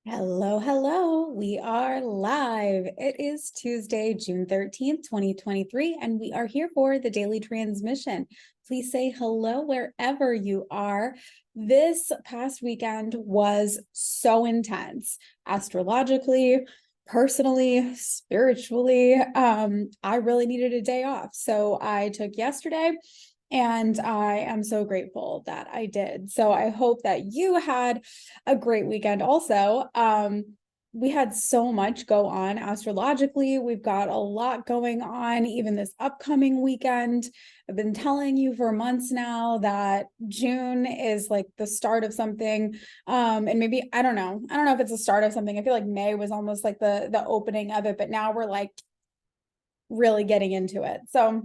Hello, hello. We are live. It is Tuesday, June 13th, 2023, and we are here for the daily transmission. Please say hello wherever you are. This past weekend was so intense, astrologically, personally, spiritually. I really needed a day off. So I took yesterday. And I am so grateful that I did. So I hope that you had a great weekend also. We had so much go on astrologically. We've got a lot going on even this upcoming weekend. I've been telling you for months now that June is like the start of something. And maybe, I don't know if it's the start of something. I feel like May was almost like the opening of it, but now we're like really getting into it. So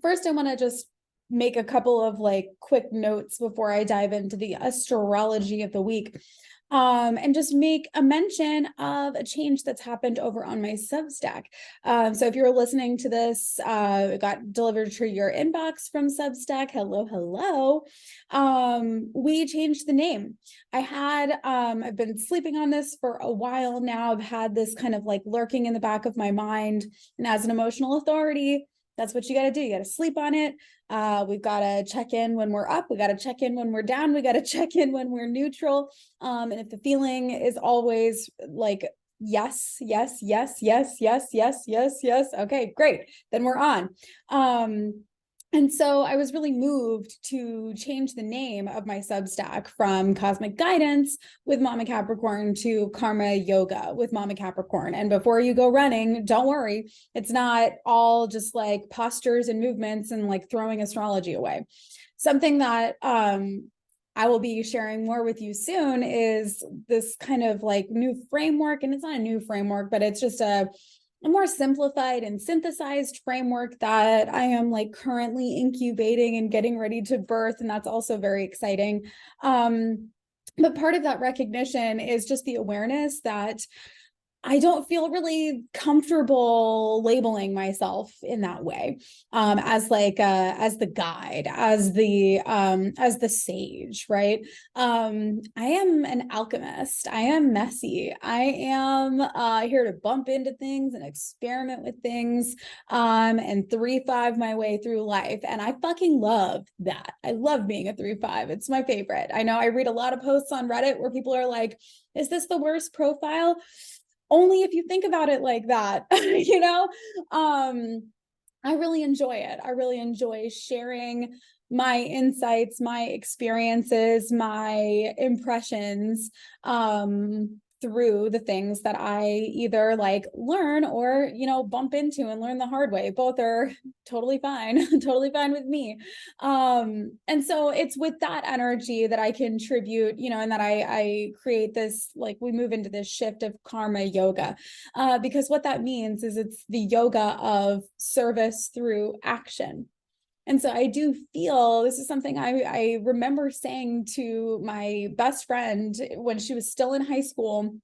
first I want to just make a couple of like quick notes before I dive into the astrology of the week. And just make a mention of a change that's happened over on my Substack. So if you're listening to this, it got delivered to your inbox from Substack. Hello, hello. We changed the name. I've been sleeping on this for a while now. I've had this kind of like lurking in the back of my mind, and as an emotional authority, that's what you got to do. You got to sleep on it. We've got to check in when we're up. We got to check in when we're down. We got to check in when we're neutral. And if the feeling is always like, yes, yes, yes, yes, yes, yes, yes, yes. Okay, great. Then we're on. And so I was really moved to change the name of my Substack from Cosmic Guidance with Mama Capricorn to Karma Yoga with Mama Capricorn. And before you go running, don't worry, it's not all just like postures and movements and like throwing astrology away. Something that I will be sharing more with you soon is this kind of like new framework. And it's not a new framework, but it's just a more simplified and synthesized framework that I am like currently incubating and getting ready to birth. And that's also very exciting. But part of that recognition is just the awareness that I don't feel really comfortable labeling myself in that way, as like as the guide, as the sage, right? I am an alchemist. I am messy. I am here to bump into things and experiment with things, and 3-5 my way through life. And I fucking love that. I love being a 3-5. It's my favorite. I know I read a lot of posts on Reddit where people are like, "Is this the worst profile?" Only if you think about it like that, you know? I really enjoy it. I really enjoy sharing my insights, my experiences, my impressions, through the things that I either like learn or, bump into and learn the hard way. Both are totally fine, totally fine with me. And so it's with that energy that I contribute, and that I create this, like we move into this shift of karma yoga, because what that means is it's the yoga of service through action. And so I do feel this is something I remember saying to my best friend when she was still in high school,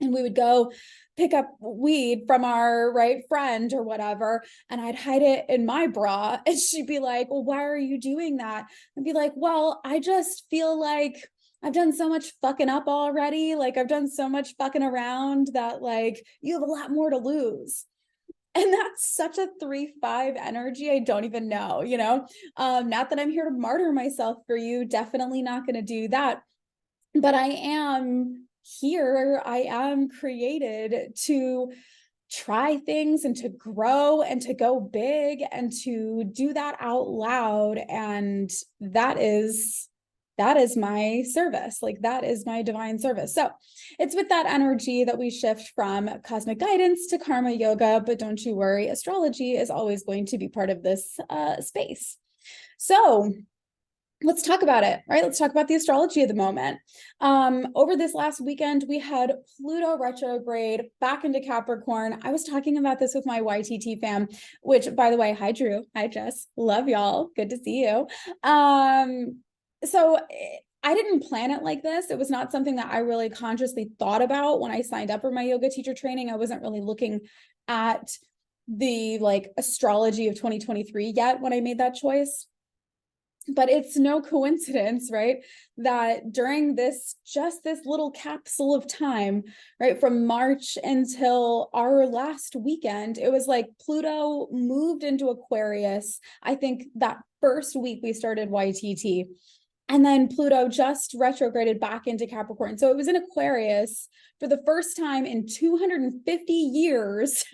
and we would go pick up weed from our friend or whatever, and I'd hide it in my bra, and she'd be like, "Well, why are you doing that?" I'd be like, "Well, I just feel like I've done so much fucking up already. Like I've done so much fucking around that like you have a lot more to lose." And that's such a 3-5 energy. I don't even know, not that I'm here to martyr myself for you. Definitely not going to do that. But I am here. I am created to try things and to grow and to go big and to do that out loud. And that is my service. Like that is my divine service. So it's with that energy that we shift from cosmic guidance to karma yoga, but don't you worry, astrology is always going to be part of this space. So let's talk about it, right? Let's talk about the astrology of the moment. Over this last weekend, we had Pluto retrograde back into Capricorn. I was talking about this with my YTT fam, which by the way, hi Drew, hi Jess, love y'all, good to see you. So I didn't plan it like this. It was not something that I really consciously thought about when I signed up for my yoga teacher training. I wasn't really looking at the like astrology of 2023 yet when I made that choice. But it's no coincidence, right, that during this little capsule of time, right, from March until our last weekend, it was like Pluto moved into Aquarius. I think that first week we started YTT. And then Pluto just retrograded back into Capricorn. So it was in Aquarius for the first time in 250 years,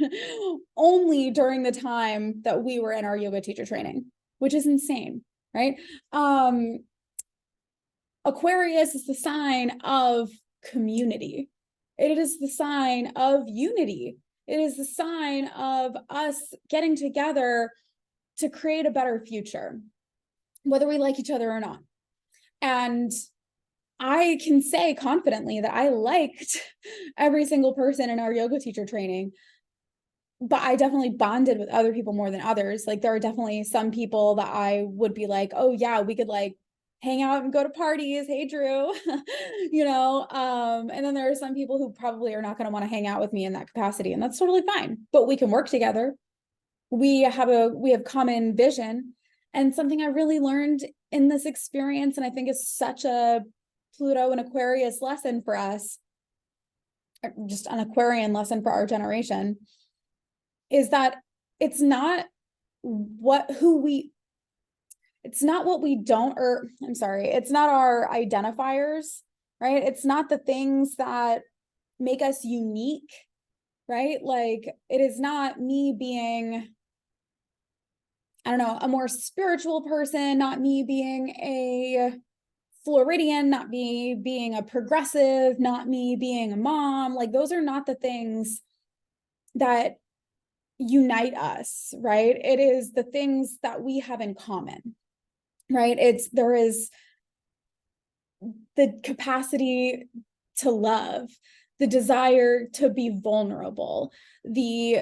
only during the time that we were in our yoga teacher training, which is insane, right? Aquarius is the sign of community. It is the sign of unity. It is the sign of us getting together to create a better future, whether we like each other or not. And I can say confidently that I liked every single person in our yoga teacher training, but I definitely bonded with other people more than others. Like there are definitely some people that I would be like, oh yeah, we could like hang out and go to parties. Hey, Drew, you know? And then there are some people who probably are not going to want to hang out with me in that capacity, and that's totally fine, but we can work together. We have common vision. And something I really learned in this experience, and I think is such a Pluto and Aquarius lesson for us, just an Aquarian lesson for our generation, is that it's not what we don't, or I'm sorry, it's not our identifiers, right? It's not the things that make us unique, right? Like it is not me being, I don't know, a more spiritual person, not me being a Floridian, not me being a progressive, not me being a mom. Like those are not the things that unite us, right? It is the things that we have in common, right? There is the capacity to love, the desire to be vulnerable, the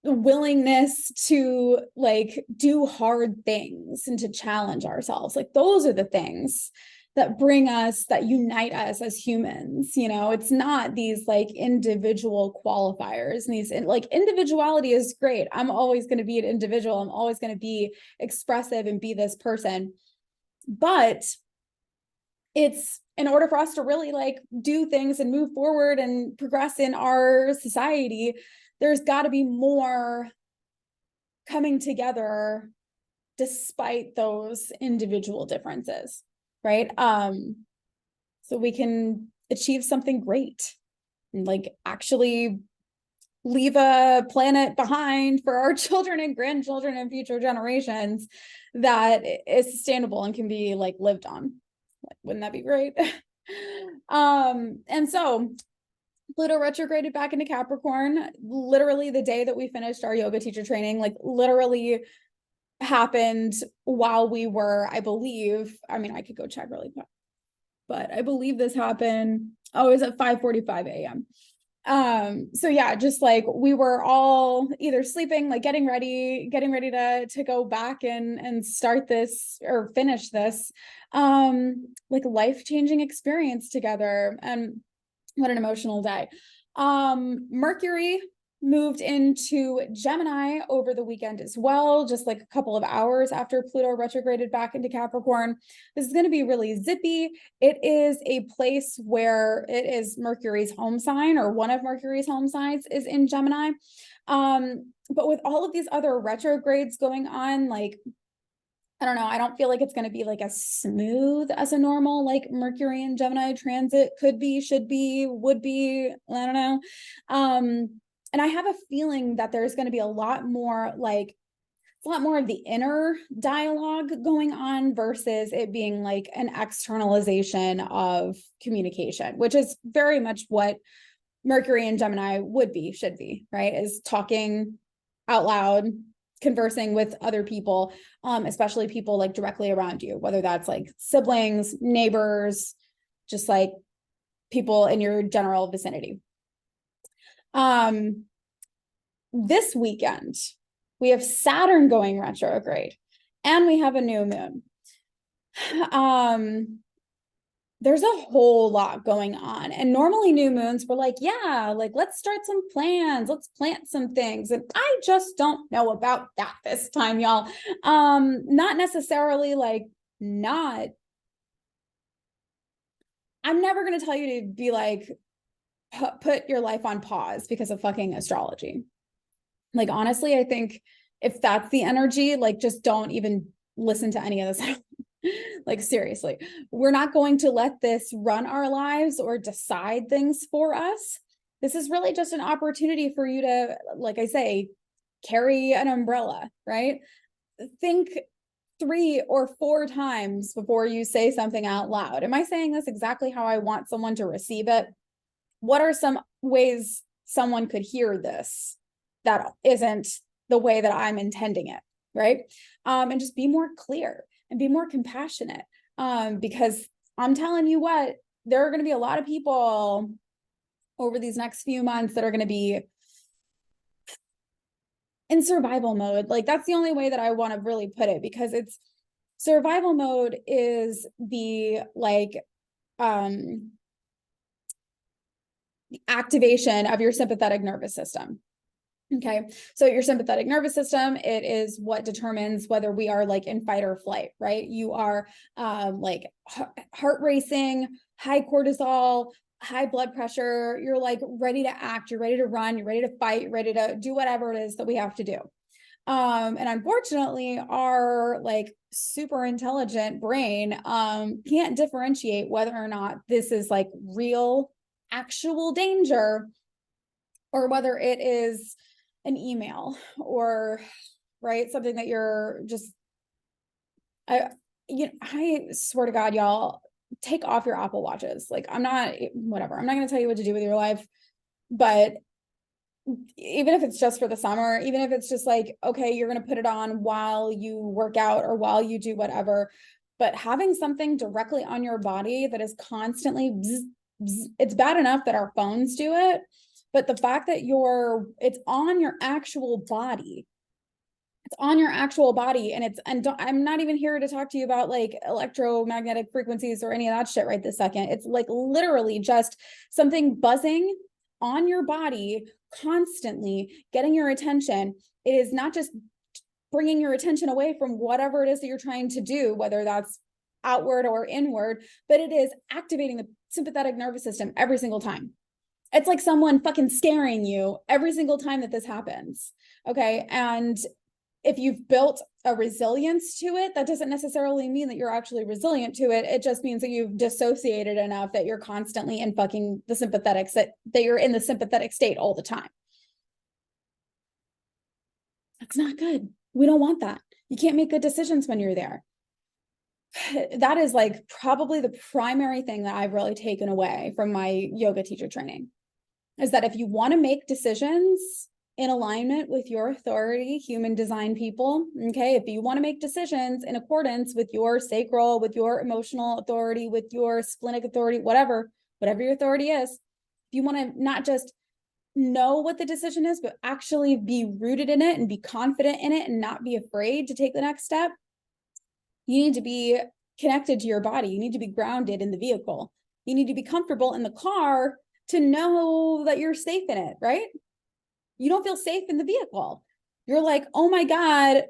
willingness to like do hard things and to challenge ourselves. Like those are the things that bring us, that unite us as humans. You know, it's not these like individual qualifiers, and these like individuality is great. I'm always going to be an individual. I'm always going to be expressive and be this person. But it's in order for us to really like do things and move forward and progress in our society, there's got to be more coming together despite those individual differences, right? So we can achieve something great and like actually leave a planet behind for our children and grandchildren and future generations that is sustainable and can be like lived on. Like, wouldn't that be great? And so Pluto retrograded back into Capricorn, literally the day that we finished our yoga teacher training, like literally happened while we were, I believe, I mean, I could go check really quick, but I believe this happened, it was at 5:45 a.m. So yeah, just like we were all either sleeping, like getting ready to go back and start this or finish this, like life-changing experience together. And what an emotional day. Mercury moved into Gemini over the weekend as well, just like a couple of hours after Pluto retrograded back into Capricorn. This is going to be really zippy. It is a place where it is Mercury's home sign, or one of Mercury's home signs is in Gemini. But with all of these other retrogrades going on, like, I don't know, I don't feel like it's going to be like as smooth as a normal like Mercury and Gemini transit could be, should be, would be, I don't know. And I have a feeling that there's going to be a lot more like, a lot more of the inner dialogue going on versus it being like an externalization of communication, which is very much what Mercury and Gemini would be, should be, right? Is talking out loud, conversing with other people, especially people like directly around you, whether that's like siblings, neighbors, just like people in your general vicinity. This weekend, we have Saturn going retrograde and we have a new moon. There's a whole lot going on. And normally new moons were like, yeah, like let's start some plans, let's plant some things. And I just don't know about that this time, y'all. Not necessarily like not, I'm never going to tell you to be like, put your life on pause because of fucking astrology. Like, honestly, I think if that's the energy, like, just don't even listen to any of this. Like, seriously, we're not going to let this run our lives or decide things for us. This is really just an opportunity for you to, like I say, carry an umbrella, right? Think 3 or 4 times before you say something out loud. Am I saying this exactly how I want someone to receive it? What are some ways someone could hear this that isn't the way that I'm intending it, right? And just be more clear and be more compassionate, because I'm telling you what, there are going to be a lot of people over these next few months that are going to be in survival mode. Like, that's the only way that I want to really put it, because it's survival mode is the activation of your sympathetic nervous system. Okay, so your sympathetic nervous system, it is what determines whether we are like in fight or flight, right? You are like heart racing, high cortisol, high blood pressure. You're like ready to act, you're ready to run, you're ready to fight, you're ready to do whatever it is that we have to do. And unfortunately, our like super intelligent brain can't differentiate whether or not this is like real, actual danger, or whether it is an email or, right, something that you're just, I swear to God, y'all, take off your Apple Watches. Like, I'm not going to tell you what to do with your life, but even if it's just for the summer, even if it's just like, okay, you're going to put it on while you work out or while you do whatever, but having something directly on your body that is constantly bzz, bzz, it's bad enough that our phones do it, but the fact that it's on your actual body, and I'm not even here to talk to you about like electromagnetic frequencies or any of that shit right this second. It's like literally just something buzzing on your body constantly, getting your attention. It is not just bringing your attention away from whatever it is that you're trying to do, whether that's outward or inward, but it is activating the sympathetic nervous system every single time. It's like someone fucking scaring you every single time that this happens. Okay. And if you've built a resilience to it, that doesn't necessarily mean that you're actually resilient to it. It just means that you've dissociated enough that you're constantly in fucking the sympathetics, that you're in the sympathetic state all the time. That's not good. We don't want that. You can't make good decisions when you're there. That is like probably the primary thing that I've really taken away from my yoga teacher training, is that if you want to make decisions in alignment with your authority, human design people, okay, if you want to make decisions in accordance with your sacral, with your emotional authority, with your splenic authority, whatever your authority is, if you want to not just know what the decision is, but actually be rooted in it and be confident in it and not be afraid to take the next step, you need to be connected to your body. You need to be grounded in the vehicle. You need to be comfortable in the car to know that you're safe in it, right? You don't feel safe in the vehicle. You're like, oh my God,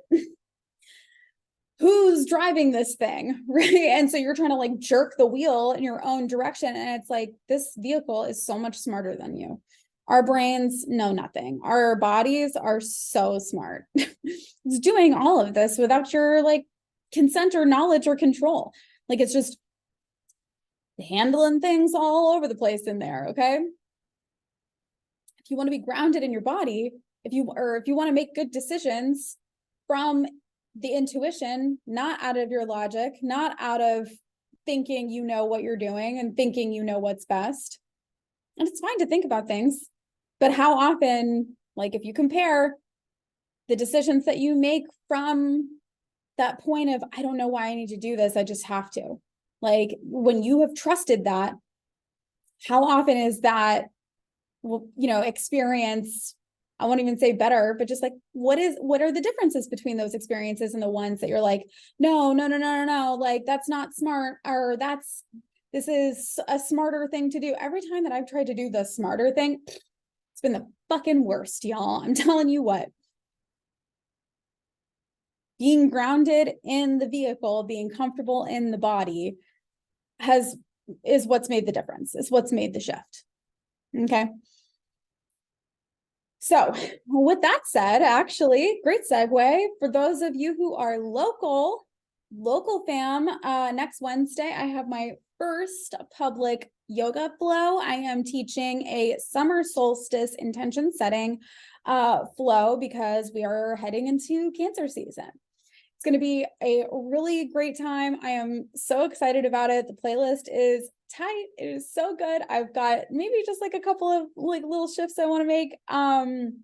who's driving this thing, right? And so you're trying to like jerk the wheel in your own direction. And it's like, this vehicle is so much smarter than you. Our brains know nothing. Our bodies are so smart. It's doing all of this without your like consent or knowledge or control. Like, it's just handling things all over the place in there, okay? If you want to be grounded in your body, if you want to make good decisions from the intuition, not out of your logic, not out of thinking you know what you're doing and thinking you know what's best. And it's fine to think about things, but how often, like if you compare the decisions that you make from that point of, I don't know why I need to do this, I just have to. Like, when you have trusted that, how often is that, experience, I won't even say better, but just like, what are the differences between those experiences and the ones that you're like, no, like, that's not smart, or this is a smarter thing to do. Every time that I've tried to do the smarter thing, it's been the fucking worst, y'all. I'm telling you what. being grounded in the vehicle, being comfortable in the body is what's made the difference, is what's made the shift. Okay. So with that said, actually, great segue for those of you who are local fam. Next Wednesday, I have my first public yoga flow. I am teaching a summer solstice intention setting flow because we are heading into Cancer season. It's going to be a really great time. I am so excited about it. The playlist is tight. It is so good. I've got maybe just like a couple of like little shifts I want to make. And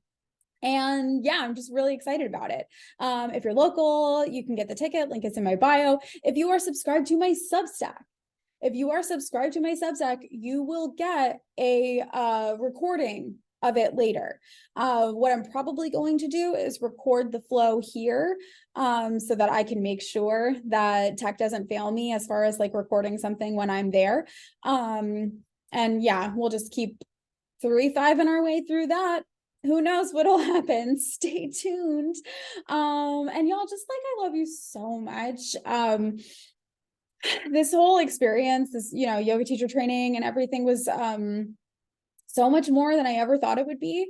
yeah, I'm just really excited about it. If you're local, you can get the ticket. Link is in my bio. If you are subscribed to my Substack, you will get a recording of it later. What I'm probably going to do is record the flow here so that I can make sure that tech doesn't fail me as far as like recording something when I'm there. And yeah, we'll just keep 3-5 our way through that. Who knows what'll happen? Stay tuned. And y'all, just like, I love you so much. This whole experience, this, yoga teacher training and everything was so much more than I ever thought it would be.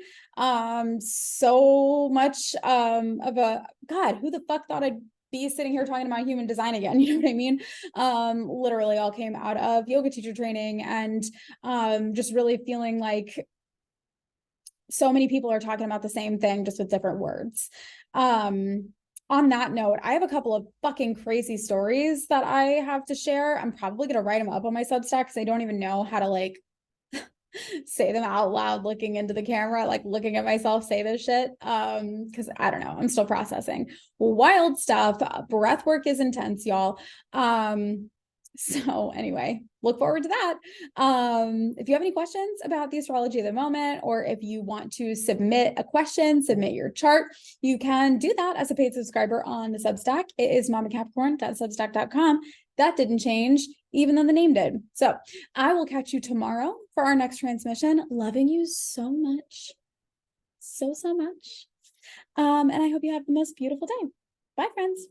So much of a, God, who the fuck thought I'd be sitting here talking about human design again? You know what I mean? Literally all came out of yoga teacher training and just really feeling like so many people are talking about the same thing, just with different words. On that note, I have a couple of fucking crazy stories that I have to share. I'm probably going to write them up on my Substack because I don't even know how to like say them out loud, looking into the camera, like looking at myself say this shit. Because I don't know, I'm still processing wild stuff. Breath work is intense, y'all. So anyway, look forward to that. If you have any questions about the astrology of the moment, or if you want to submit a question, submit your chart, you can do that as a paid subscriber on the Substack. It is mamacapricorn.substack.com. That didn't change, even though the name did. So I will catch you tomorrow for our next transmission. Loving you so much. So much. And I hope you have the most beautiful day. Bye, friends.